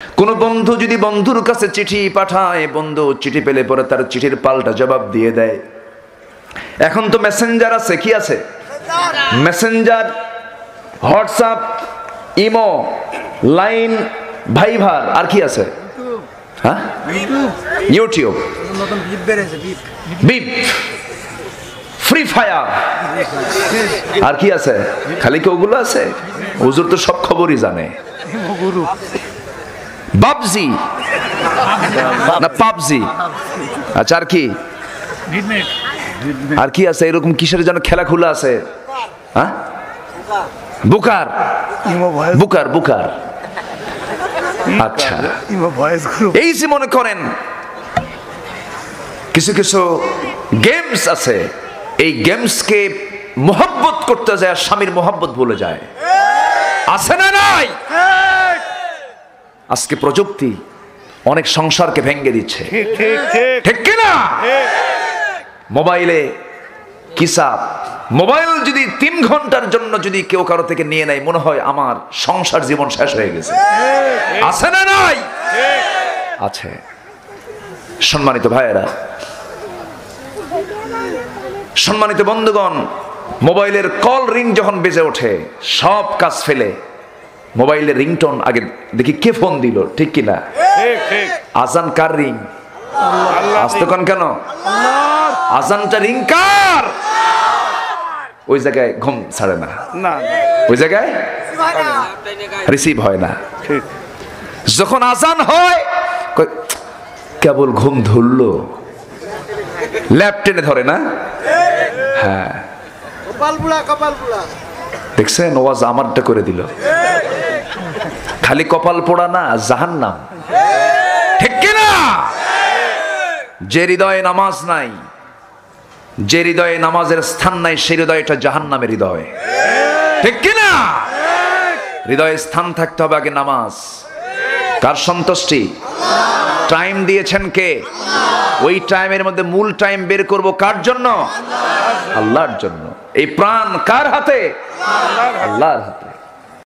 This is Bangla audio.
কোন বন্ধু যদি বন্ধুর কাছে চিঠি পাঠায়, বন্ধু চিঠি পেলে পরে তার চিঠির পাল্টা জবাব দিয়ে দেয়। এখন তো মেসেঞ্জার আছে, কি আছে? মেসেঞ্জার, হোয়াটসঅ্যাপ, ইমো, লাইন, ভাইভার, আর কি আছে? হ্যাঁ, ইউটিউব, বিপ, ফ্রি ফায়ার, আর কি আছে? খালি কি ওগুলো আছে? হুজুর তো সব খবরই জানে। বাবজি না পাবজি, আচ্ছা আর কি? আর কি আছে এরকম কিসের যেন খেলা খোলা আছে? হ্যাঁ, বুকার, বুকার, বুকার। আচ্ছা, এই যে মনে করেন কিছু কিছু গেমস আছে, এই গেমসকে মোহাব্বত করতে যায় আর স্বামীর মোহাব্বত ভুলে যায়। আছে না নাই? আজকে প্রযুক্তি অনেক সংসারকে ভেঙে দিচ্ছে, ঠিক কিনা? মোবাইলে কিসাব, মোবাইল যদি 3 ঘন্টার জন্য যদি কেউ কারো থেকে নিয়ে নেয়, মনে হয় আমার সংসার জীবন শেষ হয়ে গেছে। আছে না নাই? আছে। সম্মানিত ভাইয়েরা, সম্মানিত বন্ধুগণ, মোবাইলের কল রিং যখন বেজে ওঠে, সব কাজ ফেলে মোবাইলের রিংটোন আগে দেখি কে ফোন দিল, ঠিক কিনা? আজান কার রিং? আসতে কোন কেন? আজানটা রিং কার? ওই জায়গায় ঘুম ছাড়ে না, ওই জায়গায় রিসিভ হয় না। যখন আজান হয় কেবল ঘুম ধরলো, ল্যাপ টেনে ধরে না? হ্যাঁ, দেখছেন ওয়াজ আমারটা করে দিল। খালি কপাল পোড়া না, জাহান্নাম, ঠিক কিনা? যে হৃদয়ে নামাজ নাই, যে হৃদয়ে নামাজের স্থান নাই, সেই হৃদয়টা জাহান্নামের হৃদয়, ঠিক কিনা? হৃদয়ে স্থান থাকতে হবে আগে নামাজ। কার সন্তুষ্টি? টাইম দিয়েছেন কে? ওই টাইমের মধ্যে মূল টাইম বের করব কার জন্য? আল্লাহর জন্য। এই প্রাণ কার হাতে? আল্লাহর হাতে।